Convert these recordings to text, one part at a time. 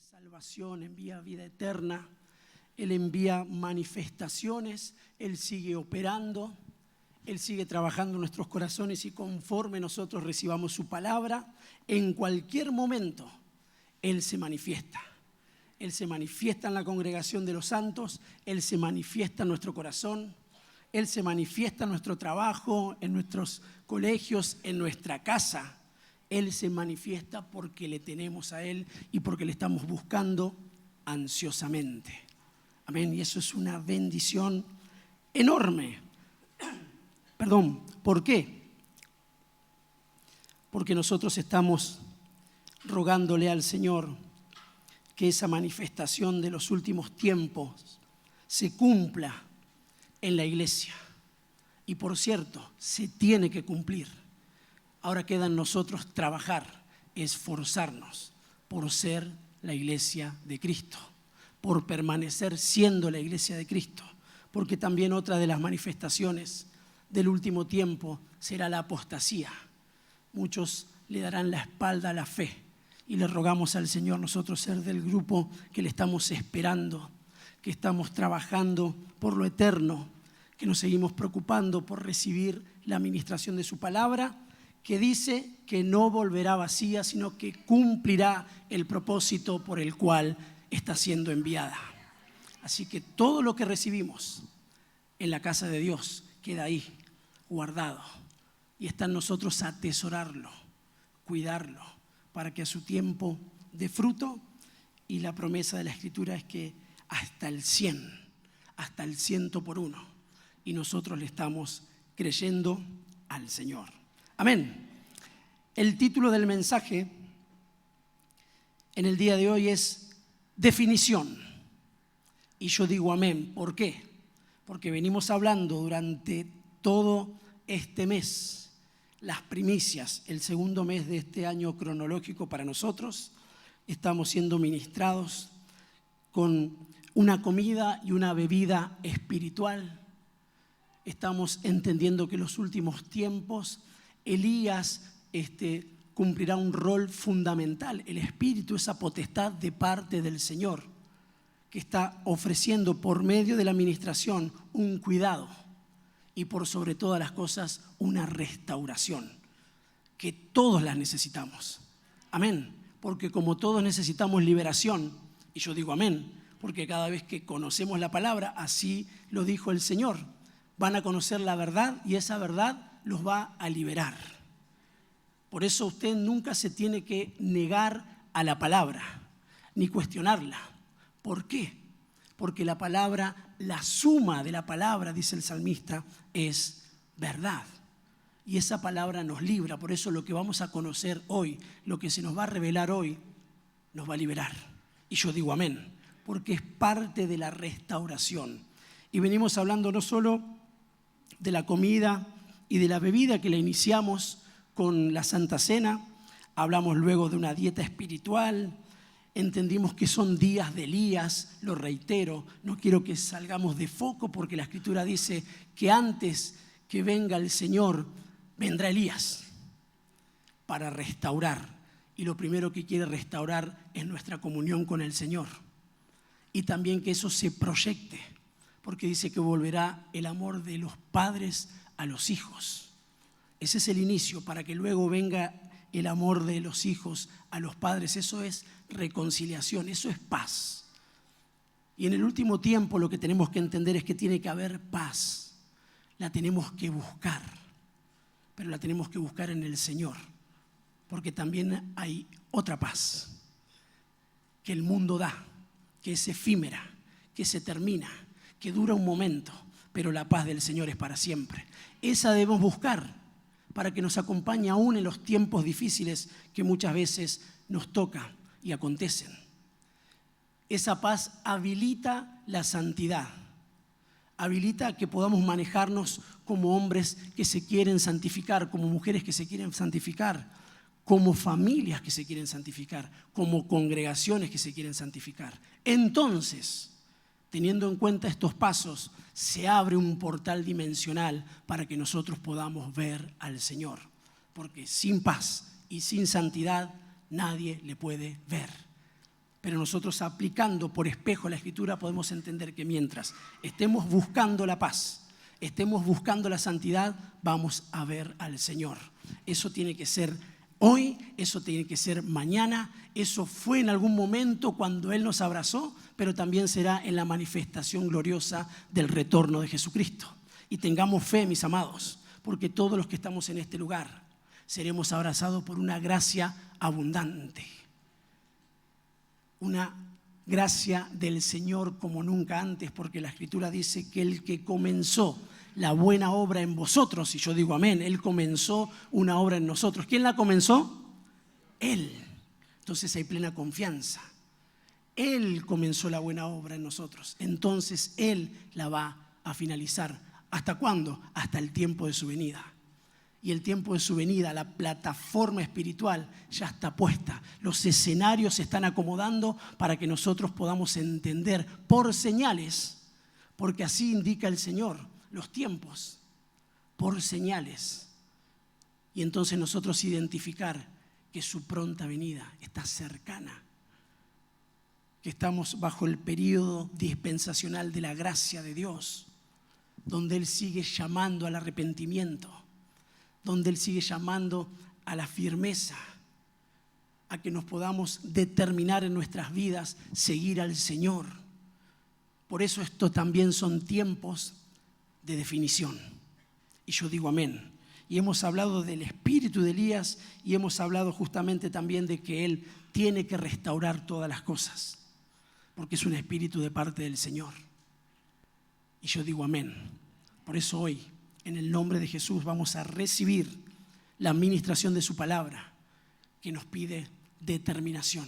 salvación, envía vida eterna, Él envía manifestaciones, Él sigue operando, Él sigue trabajando en nuestros corazones y conforme nosotros recibamos su palabra, en cualquier momento Él se manifiesta. Él se manifiesta en la congregación de los santos, Él se manifiesta en nuestro corazón, Él se manifiesta en nuestro trabajo, en nuestros colegios, en nuestra casa. Él se manifiesta porque le tenemos a Él y porque le estamos buscando ansiosamente. Amén. Y eso es una bendición enorme. ¿Por qué? Porque nosotros estamos rogándole al Señor que esa manifestación de los últimos tiempos se cumpla en la iglesia. Y por cierto, se tiene que cumplir. Ahora queda en nosotros trabajar, esforzarnos por ser la iglesia de Cristo, por permanecer siendo la iglesia de Cristo, porque también otra de las manifestaciones del último tiempo será la apostasía. Muchos le darán la espalda a la fe y le rogamos al Señor nosotros ser del grupo que le estamos esperando, que estamos trabajando por lo eterno, que nos seguimos preocupando por recibir la administración de su palabra, que dice que no volverá vacía, sino que cumplirá el propósito por el cual está siendo enviada. Así que todo lo que recibimos en la casa de Dios queda ahí, guardado, y está en nosotros atesorarlo, cuidarlo, para que a su tiempo dé fruto. Y la promesa de la Escritura es que hasta el 100, hasta el 100 por 1, y nosotros le estamos creyendo al Señor. Amén. El título del mensaje en el día de hoy es definición. Y yo digo amén. ¿Por qué? Porque venimos hablando durante todo este mes, las primicias, el segundo mes de este año cronológico para nosotros. Estamos siendo ministrados con una comida y una bebida espiritual. Estamos entendiendo que en los últimos tiempos Elías cumplirá un rol fundamental. El Espíritu, esa potestad de parte del Señor, que está ofreciendo por medio de la administración un cuidado y por sobre todas las cosas una restauración, que todos las necesitamos. Amén. Porque como todos necesitamos liberación, y yo digo amén, porque cada vez que conocemos la palabra, así lo dijo el Señor, van a conocer la verdad y esa verdad los va a liberar. Por eso usted nunca se tiene que negar a la palabra, ni cuestionarla. ¿Por qué? Porque la palabra, la suma de la palabra, dice el salmista, es verdad. Y esa palabra nos libra. Por eso lo que vamos a conocer hoy, lo que se nos va a revelar hoy, nos va a liberar. Y yo digo amén, porque es parte de la restauración. Y venimos hablando no solo de la comida y de la bebida que la iniciamos con la Santa Cena, hablamos luego de una dieta espiritual, entendimos que son días de Elías, lo reitero, no quiero que salgamos de foco porque la Escritura dice que antes que venga el Señor, vendrá Elías para restaurar. Y lo primero que quiere restaurar es nuestra comunión con el Señor. Y también que eso se proyecte, porque dice que volverá el amor de los padres a los hijos. Ese es el inicio, para que luego venga el amor de los hijos a los padres. Eso es reconciliación, eso es paz. Y en el último tiempo lo que tenemos que entender es que tiene que haber paz. La tenemos que buscar, pero la tenemos que buscar en el Señor, porque también hay otra paz que el mundo da, que es efímera, que se termina, que dura un momento, pero la paz del Señor es para siempre. Esa debemos buscar para que nos acompañe aún en los tiempos difíciles que muchas veces nos toca y acontecen. Esa paz habilita la santidad, habilita que podamos manejarnos como hombres que se quieren santificar, como mujeres que se quieren santificar, como familias que se quieren santificar, como congregaciones que se quieren santificar. Entonces, teniendo en cuenta estos pasos, se abre un portal dimensional para que nosotros podamos ver al Señor. Porque sin paz y sin santidad nadie le puede ver. Pero nosotros, aplicando por espejo la Escritura, podemos entender que mientras estemos buscando la paz, estemos buscando la santidad, vamos a ver al Señor. Eso tiene que ser hoy, eso tiene que ser mañana, eso fue en algún momento cuando Él nos abrazó, pero también será en la manifestación gloriosa del retorno de Jesucristo. Y tengamos fe, mis amados, porque todos los que estamos en este lugar seremos abrazados por una gracia abundante. Una gracia del Señor como nunca antes, porque la Escritura dice que el que comenzó la buena obra en vosotros, y yo digo amén, Él comenzó una obra en nosotros. ¿Quién la comenzó? Él. Entonces hay plena confianza. Él comenzó la buena obra en nosotros. Entonces Él la va a finalizar. ¿Hasta cuándo? Hasta el tiempo de su venida. Y el tiempo de su venida, la plataforma espiritual ya está puesta. Los escenarios se están acomodando para que nosotros podamos entender por señales, porque así indica el Señor, los tiempos, por señales. Y entonces nosotros identificar que su pronta venida está cercana, que estamos bajo el periodo dispensacional de la gracia de Dios, donde Él sigue llamando al arrepentimiento, donde Él sigue llamando a la firmeza, a que nos podamos determinar en nuestras vidas seguir al Señor. Por eso esto también son tiempos de definición. Y yo digo amén. Y hemos hablado del espíritu de Elías y hemos hablado justamente también de que Él tiene que restaurar todas las cosas, porque es un espíritu de parte del Señor. Y yo digo amén. Por eso hoy, en el nombre de Jesús, vamos a recibir la administración de su palabra, que nos pide determinación,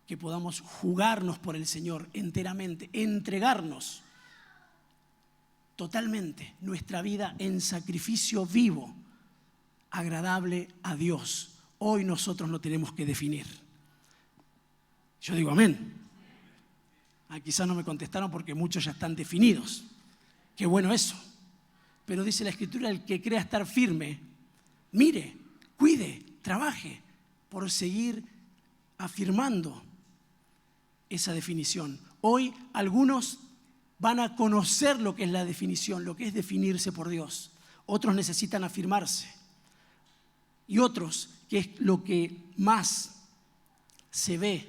que podamos jugarnos por el Señor enteramente, entregarnos totalmente nuestra vida en sacrificio vivo, agradable a Dios. Hoy nosotros no tenemos que definir. Yo digo amén. Quizás no me contestaron porque muchos ya están definidos. Qué bueno eso. Pero dice la Escritura, el que crea estar firme, mire, cuide, trabaje por seguir afirmando esa definición. Hoy algunos van a conocer lo que es la definición, lo que es definirse por Dios. Otros necesitan afirmarse. Y otros, que es lo que más se ve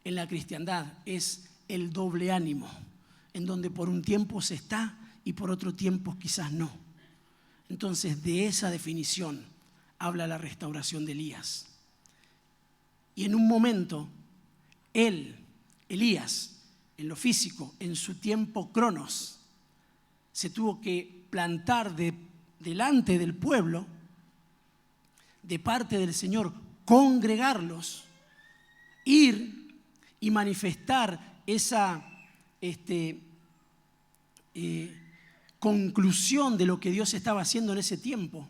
en la cristiandad, es el doble ánimo, en donde por un tiempo se está y por otro tiempo quizás no. Entonces de esa definición habla la restauración de Elías. Y en un momento, Elías, en lo físico, en su tiempo cronos, se tuvo que plantar delante del pueblo, de parte del Señor, congregarlos, ir y manifestar esa conclusión de lo que Dios estaba haciendo en ese tiempo,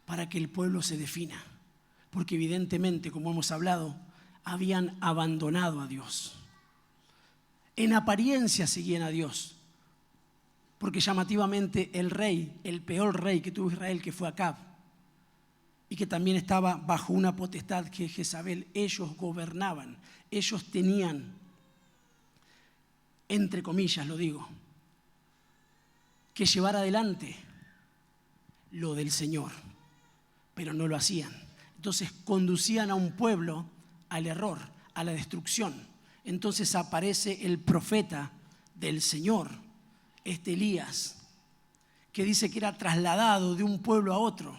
para que el pueblo se defina. Porque evidentemente, como hemos hablado, habían abandonado a Dios. En apariencia seguían a Dios, porque llamativamente el rey, el peor rey que tuvo Israel, que fue Acab, y que también estaba bajo una potestad que es Jezabel, ellos gobernaban, ellos tenían, entre comillas lo digo, que llevar adelante lo del Señor, pero no lo hacían. Entonces conducían a un pueblo al error, a la destrucción. Entonces aparece el profeta del Señor, Elías, que dice que era trasladado de un pueblo a otro,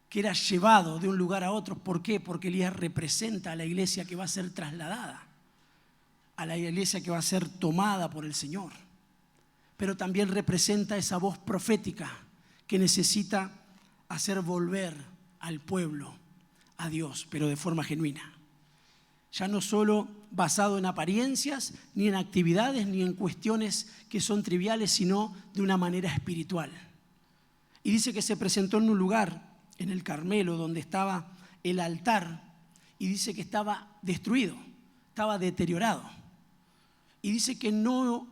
que era llevado de un lugar a otro. ¿Por qué? Porque Elías representa a la iglesia que va a ser trasladada, a la iglesia que va a ser tomada por el Señor. Pero también representa esa voz profética que necesita hacer volver al pueblo a Dios, pero de forma genuina. Ya no solo basado en apariencias, ni en actividades, ni en cuestiones que son triviales, sino de una manera espiritual. Y dice que se presentó en un lugar, en el Carmelo, donde estaba el altar, y dice que estaba destruido, estaba deteriorado. Y dice que no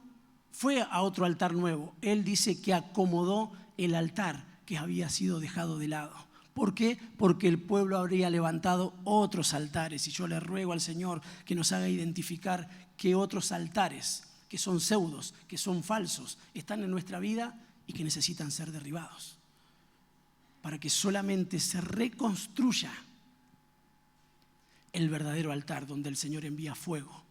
fue a otro altar nuevo. Él dice que acomodó el altar que había sido dejado de lado. ¿Por qué? Porque el pueblo habría levantado otros altares. Y yo le ruego al Señor que nos haga identificar qué otros altares, que son pseudos, que son falsos, están en nuestra vida y que necesitan ser derribados, para que solamente se reconstruya el verdadero altar donde el Señor envía fuego.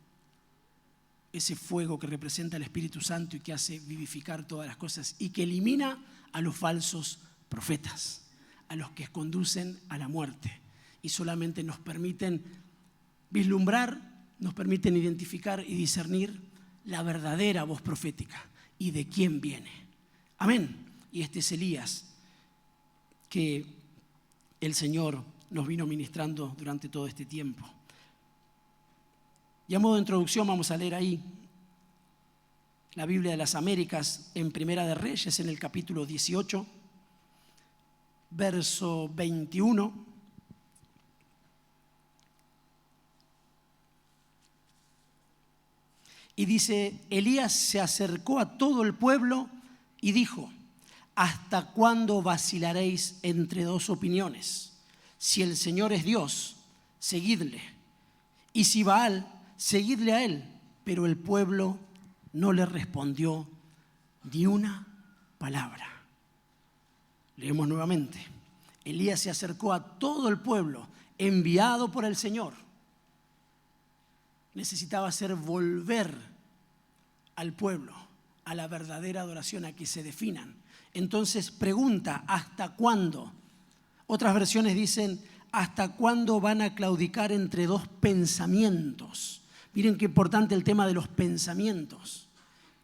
Ese fuego que representa el Espíritu Santo y que hace vivificar todas las cosas y que elimina a los falsos profetas, a los que conducen a la muerte y solamente nos permiten vislumbrar, nos permiten identificar y discernir la verdadera voz profética y de quién viene. Amén. Y este es Elías que el Señor nos vino ministrando durante todo este tiempo. Y a modo de introducción vamos a leer ahí la Biblia de las Américas en Primera de Reyes, en el capítulo 18, verso 21. Y dice: Elías se acercó a todo el pueblo y dijo: ¿hasta cuándo vacilaréis entre dos opiniones? Si el Señor es Dios, seguidle, y si Baal, seguidle a él. Pero el pueblo no le respondió ni una palabra. Leemos nuevamente. Elías se acercó a todo el pueblo, enviado por el Señor. Necesitaba hacer volver al pueblo a la verdadera adoración, a que se definan. Entonces pregunta: ¿hasta cuándo? Otras versiones dicen: ¿hasta cuándo van a claudicar entre dos pensamientos? Miren qué importante el tema de los pensamientos,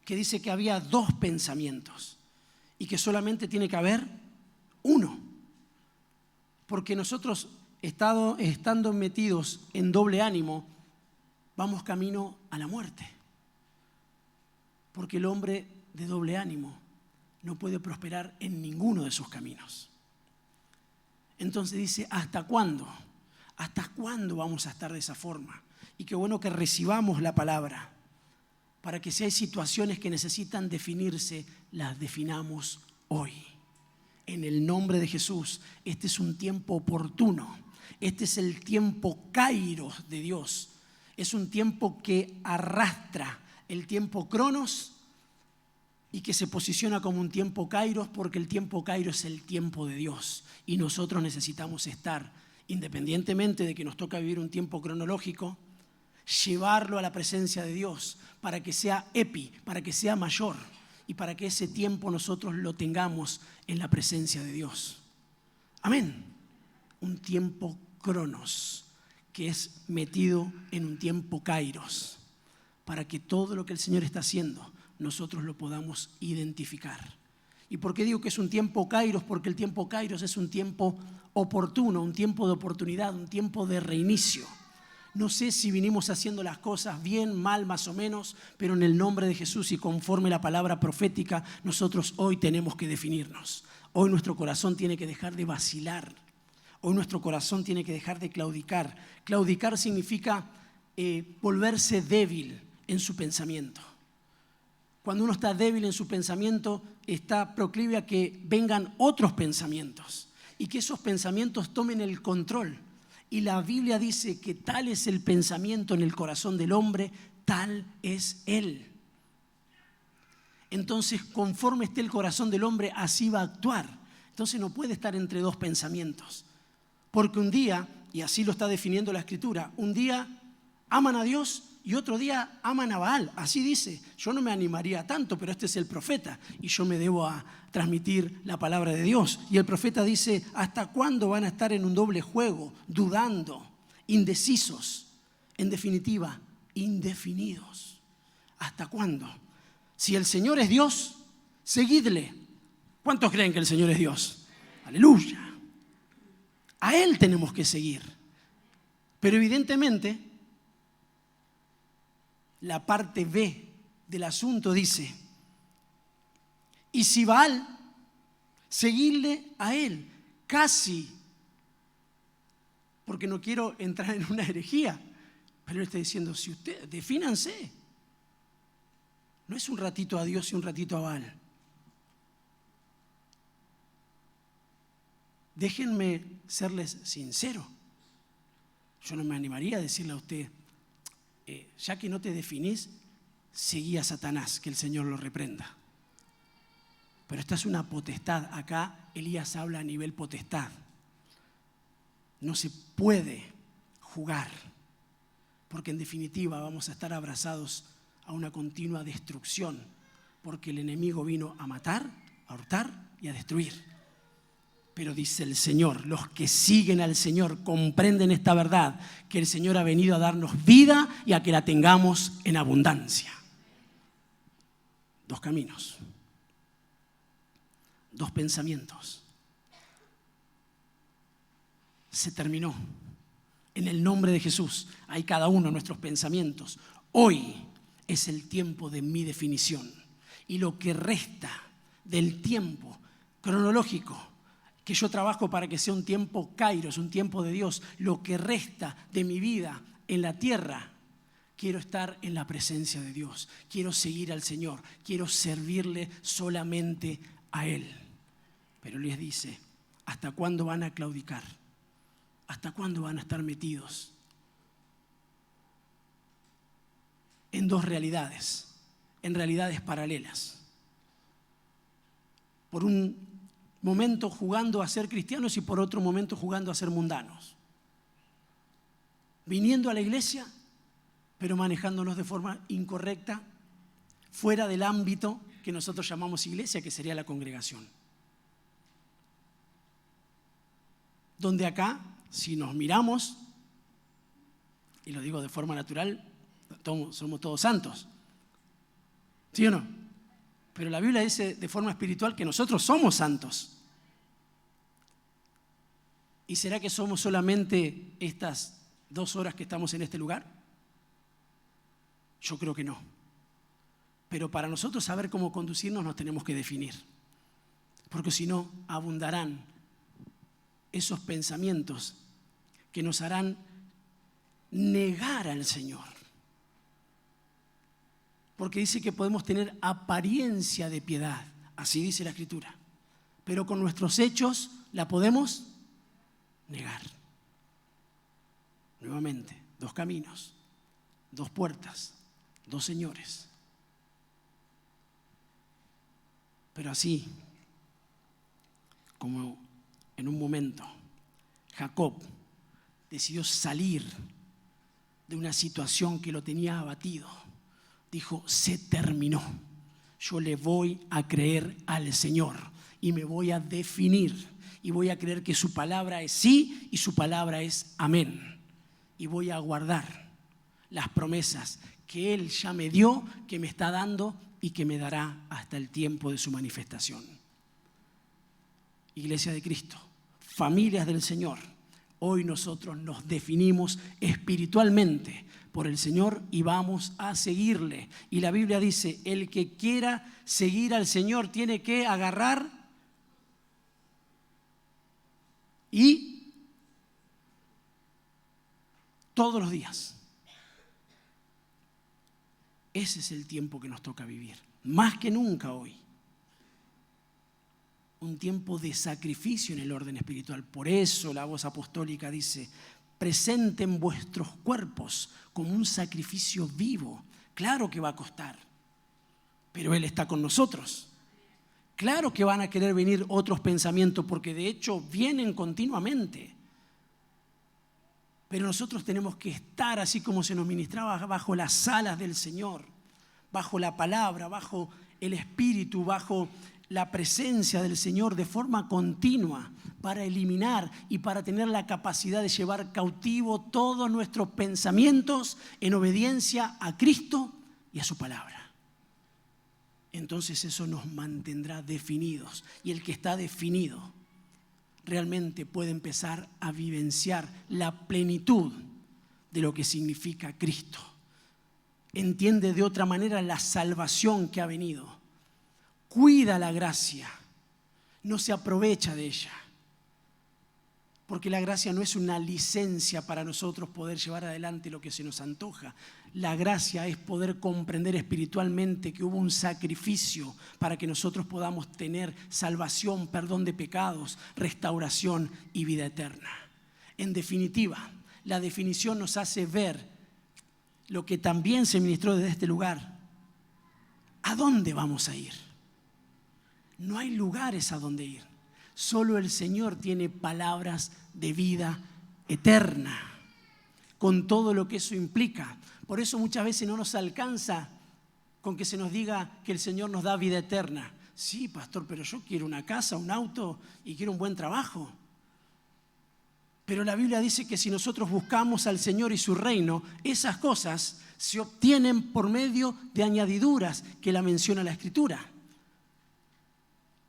que dice que había dos pensamientos y que solamente tiene que haber uno. Porque nosotros, estando metidos en doble ánimo, vamos camino a la muerte. Porque el hombre de doble ánimo no puede prosperar en ninguno de sus caminos. Entonces dice: ¿hasta cuándo? ¿Hasta cuándo vamos a estar de esa forma? Y qué bueno que recibamos la palabra para que si hay situaciones que necesitan definirse, las definamos hoy. En el nombre de Jesús. Este es un tiempo oportuno. Este es el tiempo kairos de Dios. Es un tiempo que arrastra el tiempo cronos y que se posiciona como un tiempo kairos, porque el tiempo kairos es el tiempo de Dios y nosotros necesitamos estar, independientemente de que nos toca vivir un tiempo cronológico, llevarlo a la presencia de Dios para que sea para que sea mayor y para que ese tiempo nosotros lo tengamos en la presencia de Dios. Amén. Un tiempo cronos que es metido en un tiempo kairos, para que todo lo que el Señor está haciendo nosotros lo podamos identificar. ¿Y por qué digo que es un tiempo kairos? Porque el tiempo kairos es un tiempo oportuno, un tiempo de oportunidad, un tiempo de reinicio. No sé si vinimos haciendo las cosas bien, mal, más o menos, pero en el nombre de Jesús y conforme la palabra profética, nosotros hoy tenemos que definirnos. Hoy nuestro corazón tiene que dejar de vacilar. Hoy nuestro corazón tiene que dejar de claudicar. Claudicar significa volverse débil en su pensamiento. Cuando uno está débil en su pensamiento, está proclive a que vengan otros pensamientos y que esos pensamientos tomen el control. Y la Biblia dice que tal es el pensamiento en el corazón del hombre, tal es él. Entonces, conforme esté el corazón del hombre, así va a actuar. Entonces no puede estar entre dos pensamientos. Porque un día, y así lo está definiendo la Escritura, un día aman a Dios y otro día aman a Baal. Así dice. Yo no me animaría tanto, pero este es el profeta y yo me debo a transmitir la palabra de Dios. Y el profeta dice: ¿hasta cuándo van a estar en un doble juego, dudando, indecisos? En definitiva, indefinidos. ¿Hasta cuándo? Si el Señor es Dios, seguidle. ¿Cuántos creen que el Señor es Dios? Aleluya. A Él tenemos que seguir. Pero evidentemente, la parte B del asunto dice: y si Baal, seguirle a él. Casi, porque no quiero entrar en una herejía, pero él está diciendo: si ustedes, defínanse. No es un ratito a Dios y un ratito a Baal. déjenme serles sincero. Yo no me animaría a decirle a usted, ya que no te definís, seguí a Satanás, que el Señor lo reprenda. Pero esta es una potestad. Acá Elías habla a nivel potestad. No se puede jugar, porque en definitiva vamos a estar abrazados a una continua destrucción, porque el enemigo vino a matar, a hurtar y a destruir. Pero dice el Señor, los que siguen al Señor comprenden esta verdad, que el Señor ha venido a darnos vida y a que la tengamos en abundancia. Dos caminos, dos pensamientos. Se terminó. En el nombre de Jesús hay cada uno de nuestros pensamientos. Hoy es el tiempo de mi definición. Y lo que resta del tiempo cronológico, que yo trabajo para que sea un tiempo kairos, un tiempo de Dios, lo que resta de mi vida en la tierra, quiero estar en la presencia de Dios. Quiero seguir al Señor. Quiero servirle solamente a Él. Pero les dice, ¿hasta cuándo van a claudicar? ¿Hasta cuándo van a estar metidos en dos realidades, en realidades paralelas? Por un momento jugando a ser cristianos y por otro momento jugando a ser mundanos. Viniendo a la iglesia, pero manejándonos de forma incorrecta, fuera del ámbito que nosotros llamamos iglesia, que sería la congregación. Donde acá, si nos miramos, y lo digo de forma natural, somos todos santos. ¿Sí o no? Pero la Biblia dice de forma espiritual que nosotros somos santos. ¿Y será que somos solamente estas 2 horas que estamos en este lugar? Yo creo que no. Pero para nosotros saber cómo conducirnos nos tenemos que definir. Porque si no, abundarán esos pensamientos que nos harán negar al Señor. Porque dice que podemos tener apariencia de piedad, así dice la Escritura, pero con nuestros hechos la podemos negar. Nuevamente, 2 caminos, 2 puertas, 2 señores. Pero así como en un momento Jacob decidió salir de una situación que lo tenía abatido, dijo, se terminó. Yo le voy a creer al Señor y me voy a definir y voy a creer que su palabra es sí y su palabra es amén. Y voy a guardar las promesas que Él ya me dio, que me está dando y que me dará hasta el tiempo de su manifestación. Iglesia de Cristo, familias del Señor, hoy nosotros nos definimos espiritualmente por el Señor y vamos a seguirle. Y la Biblia dice, el que quiera seguir al Señor tiene que agarrar y todos los días. Ese es el tiempo que nos toca vivir, más que nunca hoy. Un tiempo de sacrificio en el orden espiritual. Por eso la voz apostólica dice, presenten vuestros cuerpos como un sacrificio vivo. Claro que va a costar, pero Él está con nosotros. Claro que van a querer venir otros pensamientos, porque de hecho vienen continuamente. Pero nosotros tenemos que estar, así como se nos ministraba, bajo las alas del Señor, bajo la palabra, bajo el Espíritu, bajo la presencia del Señor de forma continua para eliminar y para tener la capacidad de llevar cautivo todos nuestros pensamientos en obediencia a Cristo y a su palabra. Entonces eso nos mantendrá definidos, y el que está definido realmente puede empezar a vivenciar la plenitud de lo que significa Cristo. Entiende de otra manera la salvación que ha venido. Cuida la gracia, no se aprovecha de ella. Porque la gracia no es una licencia para nosotros poder llevar adelante lo que se nos antoja. La gracia es poder comprender espiritualmente que hubo un sacrificio para que nosotros podamos tener salvación, perdón de pecados, restauración y vida eterna. En definitiva, la definición nos hace ver lo que también se ministró desde este lugar. ¿A dónde vamos a ir? No hay lugares a donde ir. Solo el Señor tiene palabras de vida eterna, con todo lo que eso implica. Por eso muchas veces no nos alcanza con que se nos diga que el Señor nos da vida eterna. Sí, pastor, pero yo quiero una casa, un auto y quiero un buen trabajo. Pero la Biblia dice que si nosotros buscamos al Señor y su reino, esas cosas se obtienen por medio de añadiduras que la menciona la Escritura.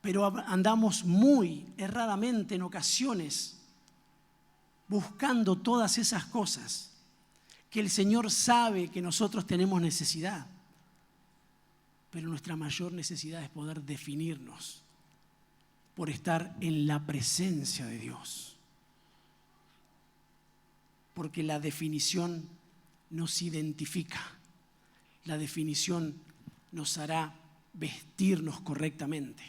Pero andamos muy erradamente en ocasiones buscando todas esas cosas que el Señor sabe que nosotros tenemos necesidad. Pero nuestra mayor necesidad es poder definirnos por estar en la presencia de Dios. Porque la definición nos identifica, la definición nos hará vestirnos correctamente.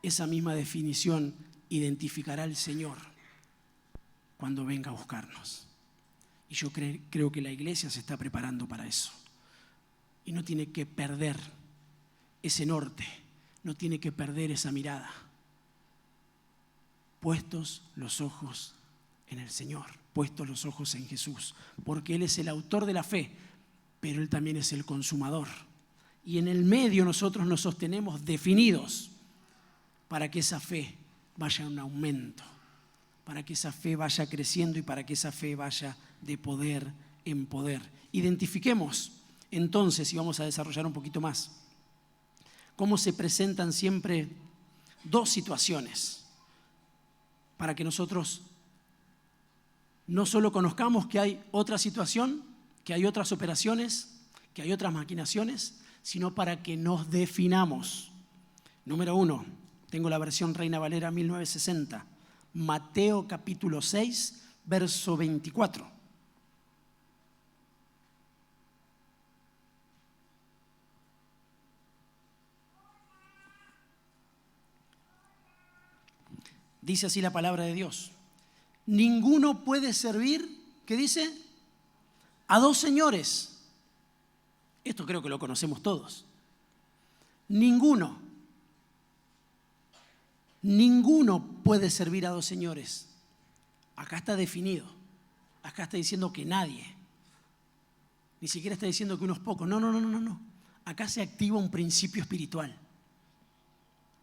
Esa misma definición identificará al Señor cuando venga a buscarnos. Y yo creo que la iglesia se está preparando para eso. Y no tiene que perder ese norte, no tiene que perder esa mirada. Puestos los ojos en el Señor, puestos los ojos en Jesús, porque Él es el autor de la fe, pero Él también es el consumador. Y en el medio nosotros nos sostenemos definidos para que esa fe vaya en aumento, para que esa fe vaya creciendo y para que esa fe vaya de poder en poder. Identifiquemos entonces, y vamos a desarrollar un poquito más, cómo se presentan siempre dos situaciones para que nosotros no solo conozcamos que hay otra situación, que hay otras operaciones, que hay otras maquinaciones, sino para que nos definamos. Número 1, tengo la versión Reina Valera 1960, Mateo capítulo 6, verso 24. Dice así la palabra de Dios. Ninguno puede servir, ¿qué dice? A dos señores. Esto creo que lo conocemos todos. Ninguno puede servir a dos señores. Acá está definido. Acá está diciendo que nadie. Ni siquiera está diciendo que unos pocos. No. Acá se activa un principio espiritual.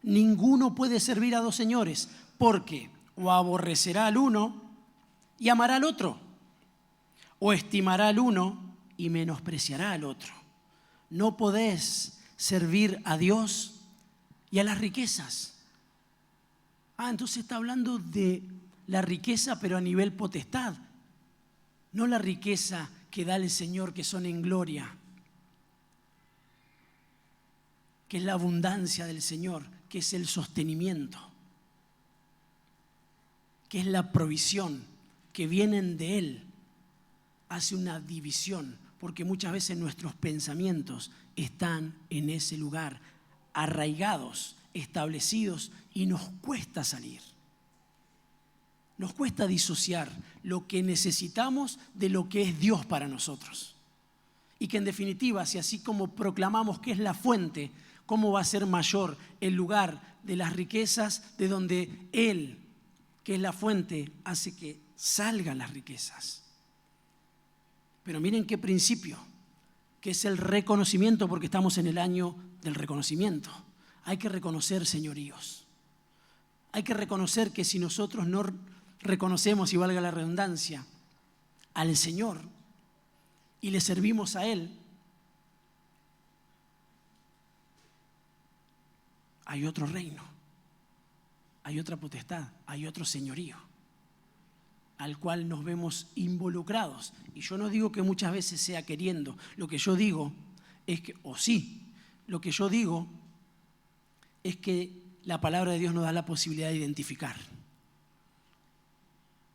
Ninguno puede servir a dos señores, porque o aborrecerá al uno y amará al otro, o estimará al uno y menospreciará al otro. No podés servir a Dios y a las riquezas. Entonces está hablando de la riqueza, pero a nivel potestad, no la riqueza que da el Señor, que son en gloria, que es la abundancia del Señor, que es el sostenimiento, que es la provisión, que vienen de Él. Hace una división, porque muchas veces nuestros pensamientos están en ese lugar, arraigados, establecidos, y nos cuesta salir. Nos cuesta disociar lo que necesitamos de lo que es Dios para nosotros. Y que en definitiva, si así como proclamamos que es la fuente, ¿cómo va a ser mayor el lugar de las riquezas de donde Él, que es la fuente, hace que salgan las riquezas? Pero miren qué principio, que es el reconocimiento, porque estamos en el año del reconocimiento. Hay que reconocer señoríos. Hay que reconocer que si nosotros no reconocemos, y valga la redundancia, al Señor y le servimos a Él, hay otro reino, hay otra potestad, hay otro señorío al cual nos vemos involucrados. Y yo no digo que muchas veces sea queriendo, lo que yo digo es que, lo que yo digo es que la palabra de Dios nos da la posibilidad de identificar.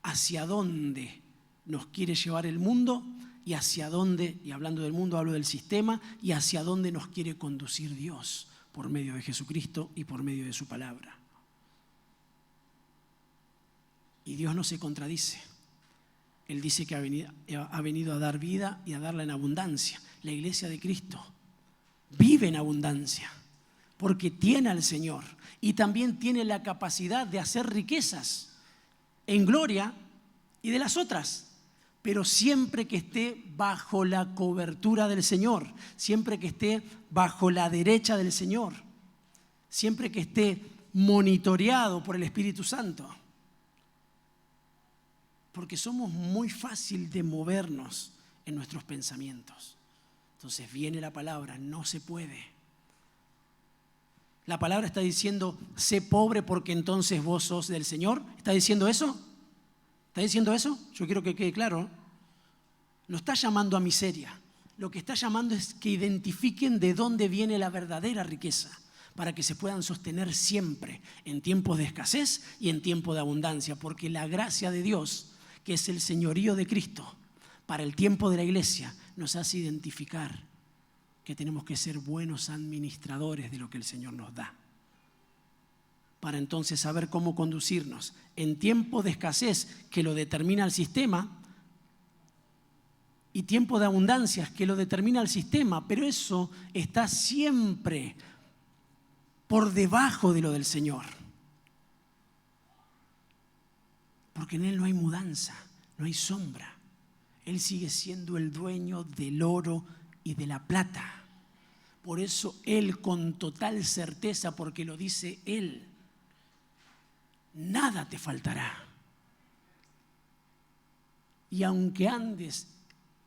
hacia dónde nos quiere llevar el mundo y hacia dónde, y hablando del mundo hablo del sistema, y hacia dónde nos quiere conducir Dios por medio de Jesucristo y por medio de su palabra. Y Dios no se contradice. Él dice que ha venido a dar vida y a darla en abundancia. La iglesia de Cristo vive en abundancia porque tiene al Señor y también tiene la capacidad de hacer riquezas en gloria y de las otras, pero siempre que esté bajo la cobertura del Señor, siempre que esté bajo la derecha del Señor, siempre que esté monitoreado por el Espíritu Santo. Porque somos muy fácil de movernos en nuestros pensamientos. Entonces viene la palabra, no se puede. La palabra está diciendo, sé pobre porque entonces vos sos del Señor. ¿Está diciendo eso? ¿Está diciendo eso? Yo quiero que quede claro. No está llamando a miseria. Lo que está llamando es que identifiquen de dónde viene la verdadera riqueza, para que se puedan sostener siempre en tiempos de escasez y en tiempos de abundancia. Porque la gracia de Dios, que es el señorío de Cristo, para el tiempo de la iglesia, nos hace identificar que tenemos que ser buenos administradores de lo que el Señor nos da, para entonces saber cómo conducirnos en tiempos de escasez, que lo determina el sistema, y tiempo de abundancia, que lo determina el sistema, pero eso está siempre por debajo de lo del Señor. Porque en Él no hay mudanza, no hay sombra. Él sigue siendo el dueño del oro y de la plata. Por eso Él, con total certeza, porque lo dice Él, nada te faltará. Y aunque andes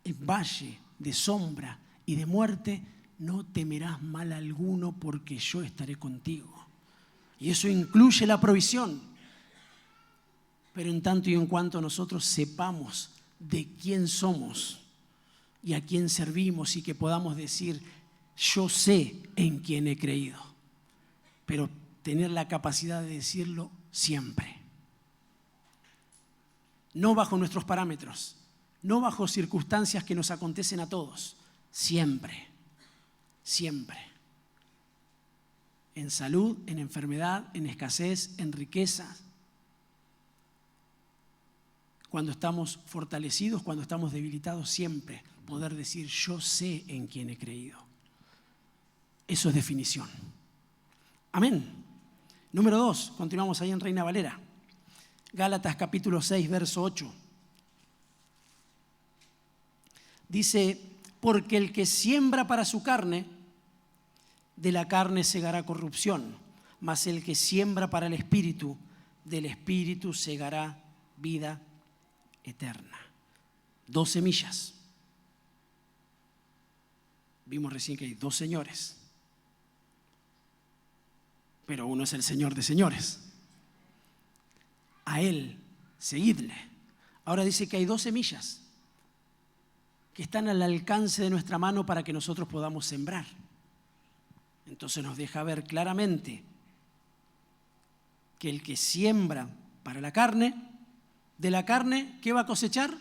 en valle de sombra y de muerte, no temerás mal alguno, porque yo estaré contigo. Y eso incluye la provisión. Pero en tanto y en cuanto nosotros sepamos de quién somos y a quién servimos, y que podamos decir, yo sé en quién he creído, pero tener la capacidad de decirlo siempre. No bajo nuestros parámetros, no bajo circunstancias que nos acontecen a todos, siempre, siempre. En salud, en enfermedad, en escasez, en riqueza. Cuando estamos fortalecidos, cuando estamos debilitados, siempre poder decir, yo sé en quién he creído. Eso es definición. Amén. Número 2, continuamos ahí en Reina Valera. Gálatas capítulo 6, verso 8. Dice, porque el que siembra para su carne, de la carne segará corrupción, mas el que siembra para el Espíritu, del Espíritu segará vida eterna. 2 semillas. Vimos recién que hay 2 señores, pero uno es el Señor de señores. A Él seguidle. Ahora dice que hay 2 semillas que están al alcance de nuestra mano para que nosotros podamos sembrar. Entonces nos deja ver claramente que el que siembra para la carne, de la carne, ¿qué va a cosechar?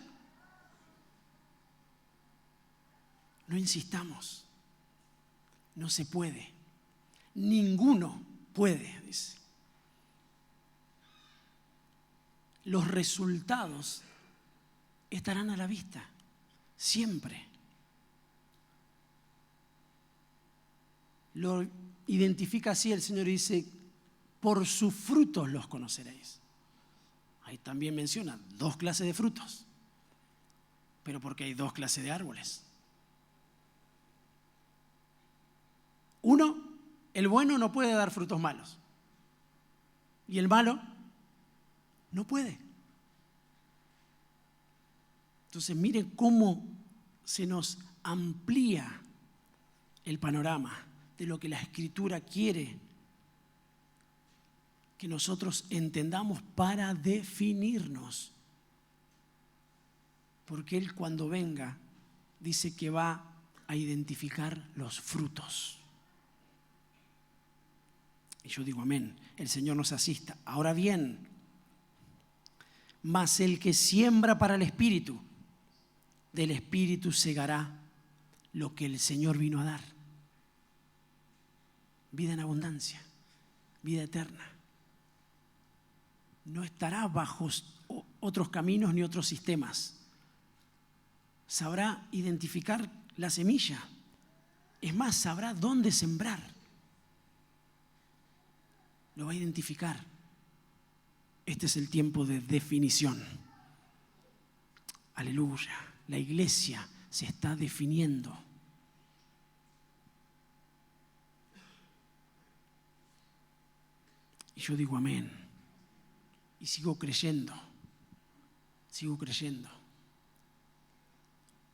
No insistamos. No se puede. Ninguno puede, dice. Los resultados estarán a la vista, siempre. Lo identifica así el Señor y dice, por sus frutos los conoceréis. Ahí también menciona 2 clases de frutos, pero porque hay 2 clases de árboles. Uno, el bueno no puede dar frutos malos, y el malo no puede. Entonces miren cómo se nos amplía el panorama de lo que la Escritura quiere que nosotros entendamos para definirnos. Porque Él, cuando venga, dice que va a identificar los frutos. Y yo digo amén, el Señor nos asista. Ahora bien, Mas el que siembra para el Espíritu, del Espíritu segará lo que el Señor vino a dar. Vida en abundancia, vida eterna. No estará bajo otros caminos ni otros sistemas. Sabrá identificar la semilla. Es más, sabrá dónde sembrar. Lo va a identificar. Este es el tiempo de definición. Aleluya. La iglesia se está definiendo. Y yo digo amén. Y sigo creyendo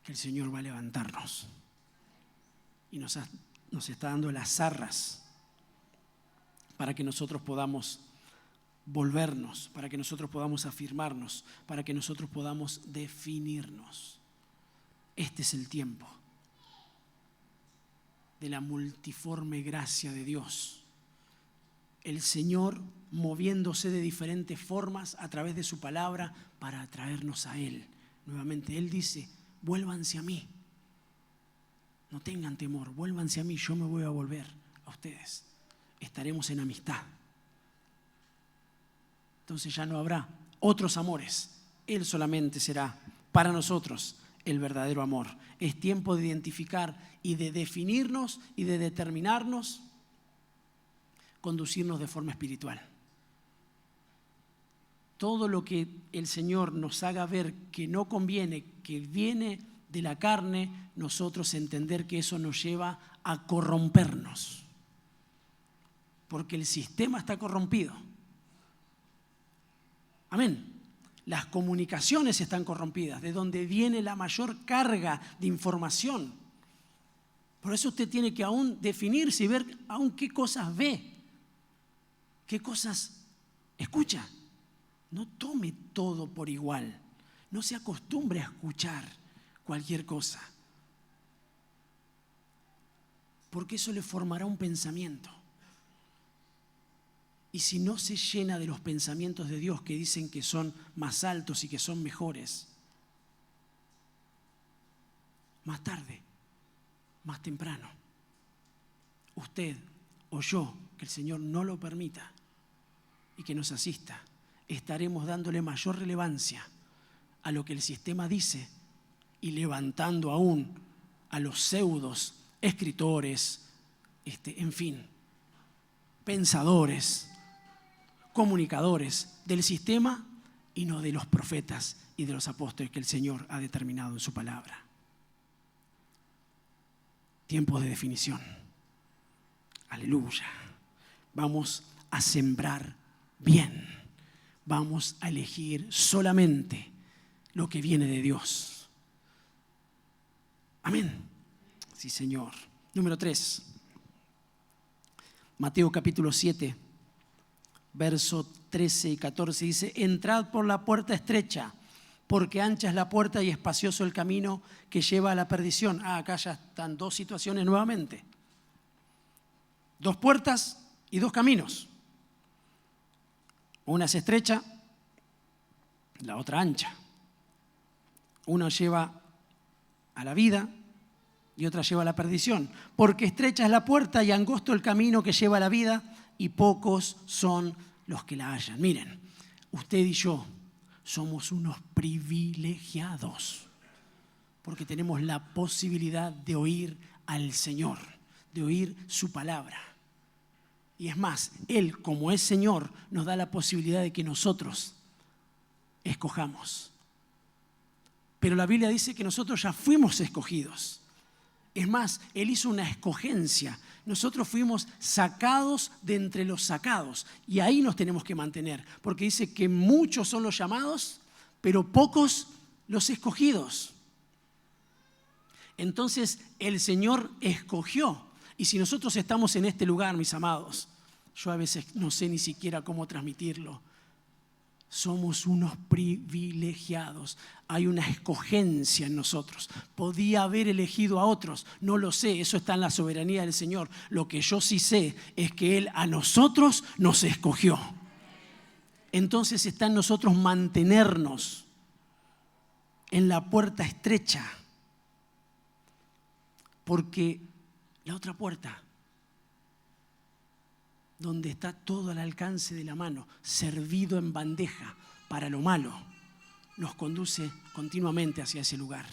que el Señor va a levantarnos. Y nos está dando las arras para que nosotros podamos volvernos, para que nosotros podamos afirmarnos, para que nosotros podamos definirnos. Este es el tiempo de la multiforme gracia de Dios. El Señor moviéndose de diferentes formas a través de su palabra para atraernos a Él. Nuevamente, Él dice, vuélvanse a mí. No tengan temor, vuélvanse a mí, yo me voy a volver a ustedes. Estaremos en amistad. Entonces ya no habrá otros amores. Él solamente será para nosotros el verdadero amor. Es tiempo de identificar y de definirnos y de determinarnos, conducirnos de forma espiritual. Todo lo que el Señor nos haga ver que no conviene, que viene de la carne, nosotros entender que eso nos lleva a corrompernos. Porque el sistema está corrompido. Amén. Las comunicaciones están corrompidas, de donde viene la mayor carga de información. Por eso usted tiene que aún definirse y ver aún qué cosas ve, qué cosas escucha. No tome todo por igual. No se acostumbre a escuchar cualquier cosa. Porque eso le formará un pensamiento. Y si no se llena de los pensamientos de Dios que dicen que son más altos y que son mejores, más tarde, más temprano, usted o yo, que el Señor no lo permita y que nos asista, estaremos dándole mayor relevancia a lo que el sistema dice y levantando aún a los pseudos escritores, en fin, pensadores, comunicadores del sistema y no de los profetas y de los apóstoles que el Señor ha determinado en su palabra. Tiempos de definición. Aleluya. Vamos a sembrar bien. Vamos a elegir solamente lo que viene de Dios. Amén. Sí, Señor. Número 3. Mateo capítulo 7, verso 13 y 14 dice: entrad por la puerta estrecha, porque ancha es la puerta y espacioso el camino que lleva a la perdición. Acá ya están dos situaciones nuevamente. Dos puertas y dos caminos. Una es estrecha, la otra ancha. Una lleva a la vida y otra lleva a la perdición. Porque estrecha es la puerta y angosto el camino que lleva a la vida, y pocos son los que la hallan. Miren, usted y yo somos unos privilegiados porque tenemos la posibilidad de oír al Señor, de oír su palabra. Y es más, Él, como es Señor, nos da la posibilidad de que nosotros escojamos. Pero la Biblia dice que nosotros ya fuimos escogidos. Es más, Él hizo una escogencia. Nosotros fuimos sacados de entre los sacados. Y ahí nos tenemos que mantener. Porque dice que muchos son los llamados, pero pocos los escogidos. Entonces, el Señor escogió. Y si nosotros estamos en este lugar, mis amados, yo a veces no sé ni siquiera cómo transmitirlo. Somos unos privilegiados. Hay una escogencia en nosotros. Podía haber elegido a otros, no lo sé, eso está en la soberanía del Señor. Lo que yo sí sé es que Él a nosotros nos escogió. Entonces está en nosotros mantenernos en la puerta estrecha, porque la otra puerta, donde está todo al alcance de la mano, servido en bandeja para lo malo, nos conduce continuamente hacia ese lugar.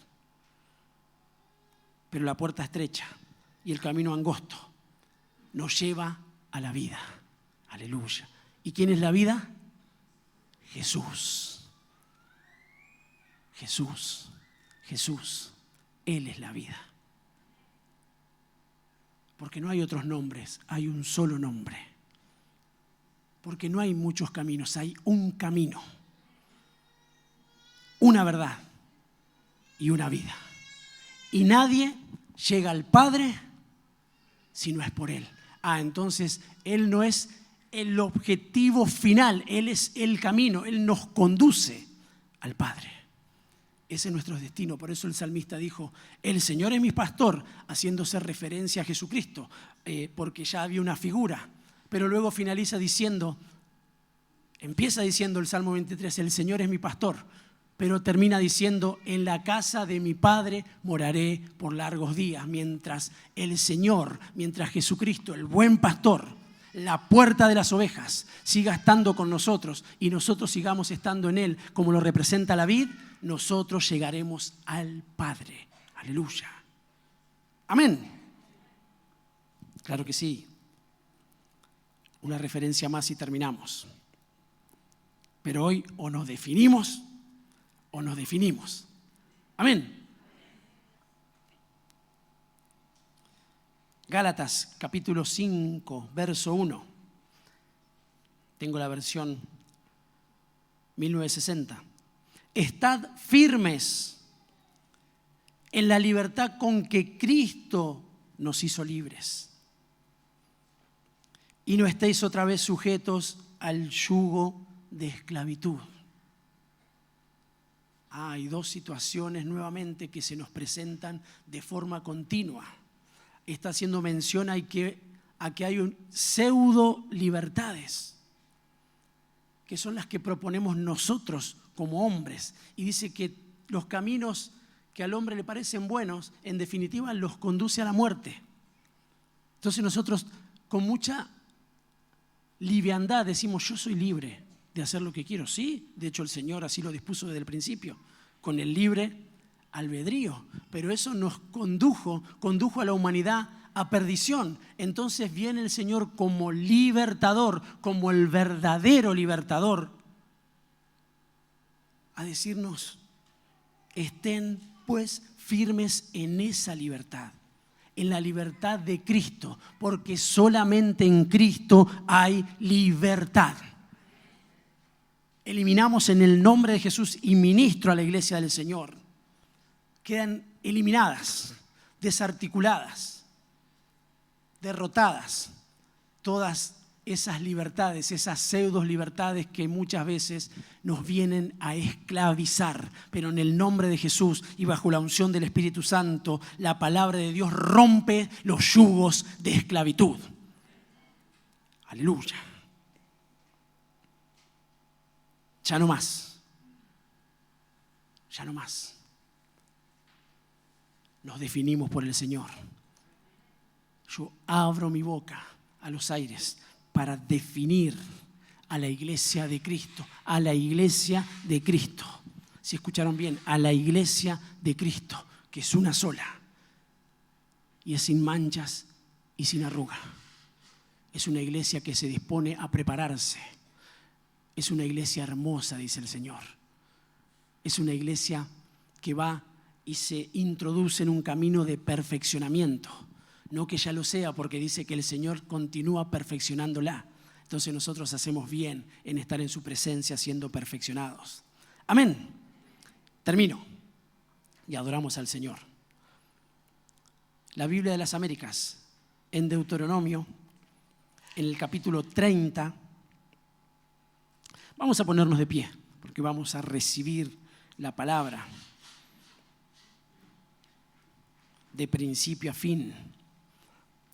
Pero la puerta estrecha y el camino angosto nos lleva a la vida. Aleluya. ¿Y quién es la vida? Jesús. Jesús. Jesús. Él es la vida. Porque no hay otros nombres, hay un solo nombre. Porque no hay muchos caminos, hay un camino, una verdad y una vida. Y nadie llega al Padre si no es por Él. Entonces Él no es el objetivo final, Él es el camino, Él nos conduce al Padre. Ese es nuestro destino. Por eso el salmista dijo, el Señor es mi pastor, haciéndose referencia a Jesucristo, porque ya había una figura. Pero luego finaliza diciendo, empieza diciendo el Salmo 23, el Señor es mi pastor, pero termina diciendo, en la casa de mi Padre moraré por largos días, mientras el Señor, mientras Jesucristo, el buen pastor, la puerta de las ovejas, siga estando con nosotros y nosotros sigamos estando en Él, como lo representa la vid, nosotros llegaremos al Padre. Aleluya. Amén. Claro que sí. Una referencia más y terminamos. Pero hoy o nos definimos o nos definimos. Amén. Gálatas capítulo 5, verso 1. Tengo la versión 1960. Estad firmes en la libertad con que Cristo nos hizo libres. Y no estéis otra vez sujetos al yugo de esclavitud. Hay dos situaciones nuevamente que se nos presentan de forma continua. Está haciendo mención a que hay pseudo libertades, que son las que proponemos nosotros como hombres. Y dice que los caminos que al hombre le parecen buenos, en definitiva los conduce a la muerte. Entonces nosotros con mucha liviandad decimos, yo soy libre de hacer lo que quiero. Sí, de hecho el Señor así lo dispuso desde el principio, con el libre albedrío. Pero eso nos condujo a la humanidad a perdición. Entonces viene el Señor como libertador, como el verdadero libertador, a decirnos, estén pues firmes en esa libertad, en la libertad de Cristo, porque solamente en Cristo hay libertad. Eliminamos en el nombre de Jesús y ministro a la iglesia del Señor. Quedan eliminadas, desarticuladas, derrotadas todas esas libertades, esas pseudo libertades que muchas veces nos vienen a esclavizar. Pero en el nombre de Jesús y bajo la unción del Espíritu Santo, la palabra de Dios rompe los yugos de esclavitud. Aleluya. Ya no más. Ya no más. Nos definimos por el Señor. Yo abro mi boca a los aires para definir a la iglesia de Cristo, a la iglesia de Cristo. Si escucharon bien, a la iglesia de Cristo, que es una sola y es sin manchas y sin arruga. Es una iglesia que se dispone a prepararse. Es una iglesia hermosa, dice el Señor. Es una iglesia que va y se introduce en un camino de perfeccionamiento. No que ya lo sea, porque dice que el Señor continúa perfeccionándola. Entonces nosotros hacemos bien en estar en su presencia siendo perfeccionados. Amén. Termino y adoramos al Señor. La Biblia de las Américas, en Deuteronomio, en el capítulo 30, vamos a ponernos de pie, porque vamos a recibir la palabra de principio a fin.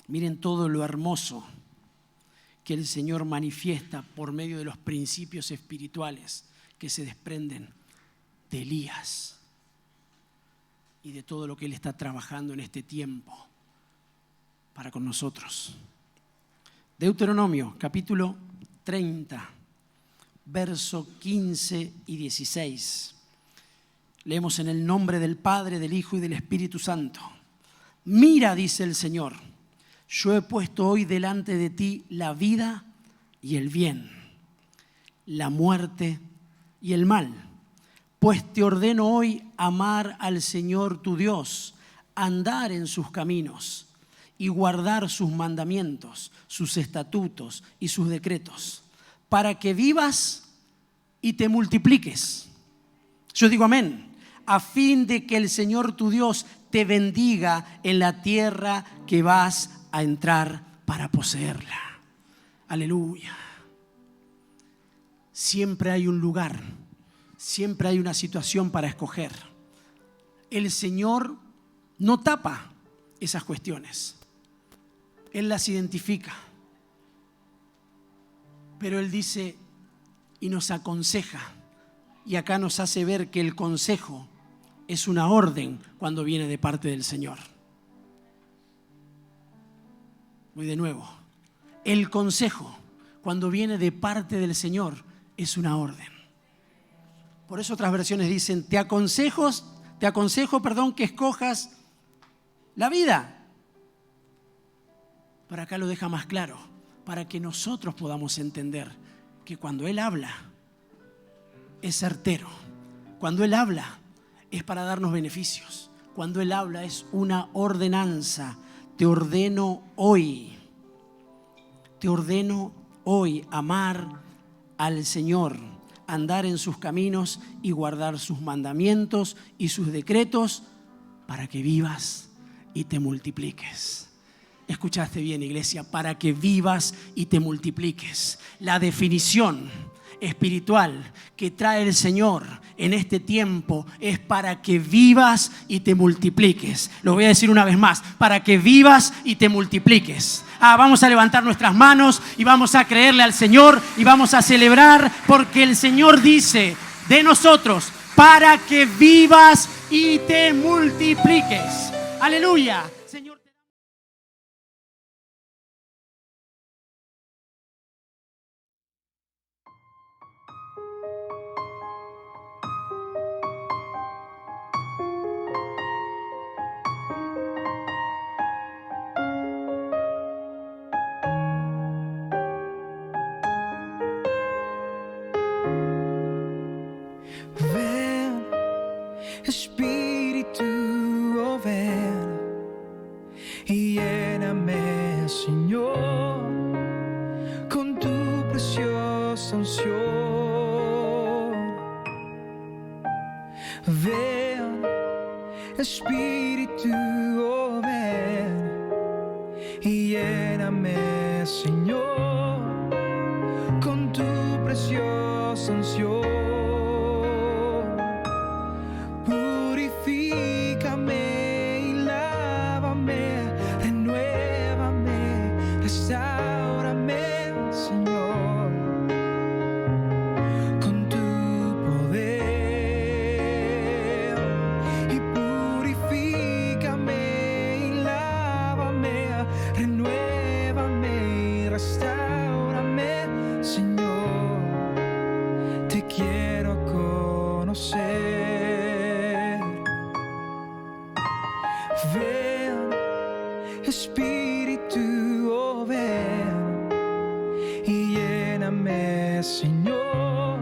Miren todo lo hermoso que el Señor manifiesta por medio de los principios espirituales que se desprenden de Elías y de todo lo que Él está trabajando en este tiempo para con nosotros. Deuteronomio, capítulo 30, verso 15 y 16. Leemos: en el nombre del Padre, del Hijo y del Espíritu Santo. Mira, dice el Señor, yo he puesto hoy delante de ti la vida y el bien, la muerte y el mal. Pues te ordeno hoy amar al Señor tu Dios, andar en sus caminos y guardar sus mandamientos, sus estatutos y sus decretos, para que vivas y te multipliques. Yo digo amén. A fin de que el Señor tu Dios te bendiga en la tierra que vas a entrar para poseerla. Aleluya. Siempre hay un lugar, siempre hay una situación para escoger. El Señor no tapa esas cuestiones. Él las identifica. Pero Él dice y nos aconseja. Y acá nos hace ver que el consejo es una orden cuando viene de parte del Señor. Voy de nuevo. El consejo cuando viene de parte del Señor es una orden. Por eso otras versiones dicen: te aconsejo, que escojas la vida. Pero acá lo deja más claro, para que nosotros podamos entender que cuando Él habla es certero. Cuando Él habla es para darnos beneficios. Cuando Él habla es una ordenanza. Te ordeno hoy amar al Señor, andar en sus caminos y guardar sus mandamientos y sus decretos para que vivas y te multipliques. Escuchaste bien, iglesia, para que vivas y te multipliques. La definición espiritual que trae el Señor en este tiempo es para que vivas y te multipliques. Lo voy a decir una vez más: para que vivas y te multipliques. Vamos a levantar nuestras manos y vamos a creerle al Señor y vamos a celebrar, porque el Señor dice de nosotros: para que vivas y te multipliques. Aleluya. Señor, ven, Espíritu, oh ven, y lléname, Señor, con tu preciosa unción. Ven, Espíritu, oh ven, y lléname, Señor, con tu preciosa unción. Purifícame y lávame, renuévame, restáurame, Señor, con tu poder. Y purifícame y lávame, renuévame y restáurame, Señor. Te quiero conocer. Ven, Espíritu, oh ven, y lléname, Señor,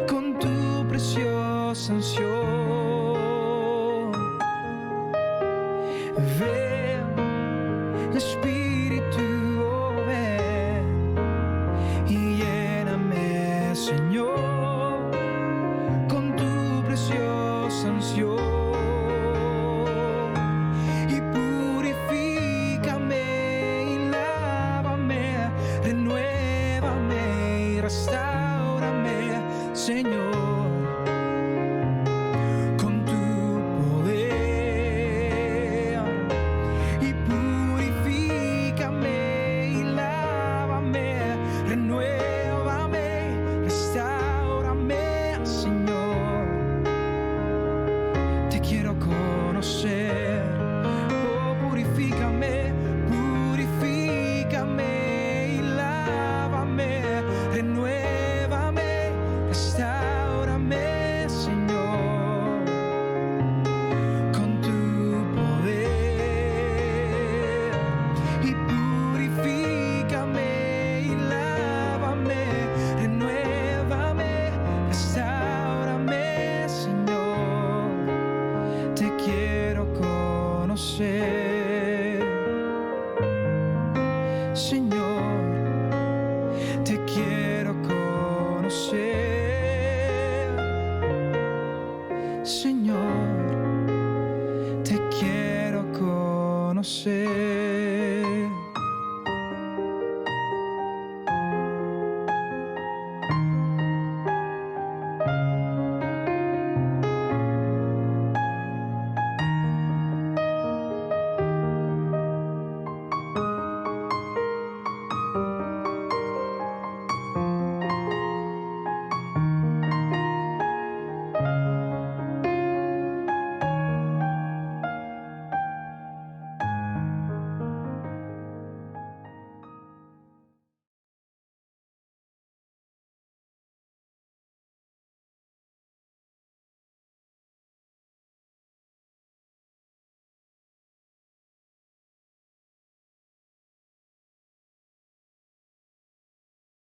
con tu preciosa unción. Ven, Espíritu, oh ven, y lléname, Señor, con tu preciosa unción. Y purifícame y lávame, renuévame y restáurame, Señor, con tu poder. Y purifícame conocer. Oh, purifícame, purifícame y lávame, renuévame, restáurame, Señor, con tu poder. Y purifícame y lávame, renuévame, restáurame, Señor. Te quiero conocer, Señor. Te quiero conocer, Señor. Te quiero conocer.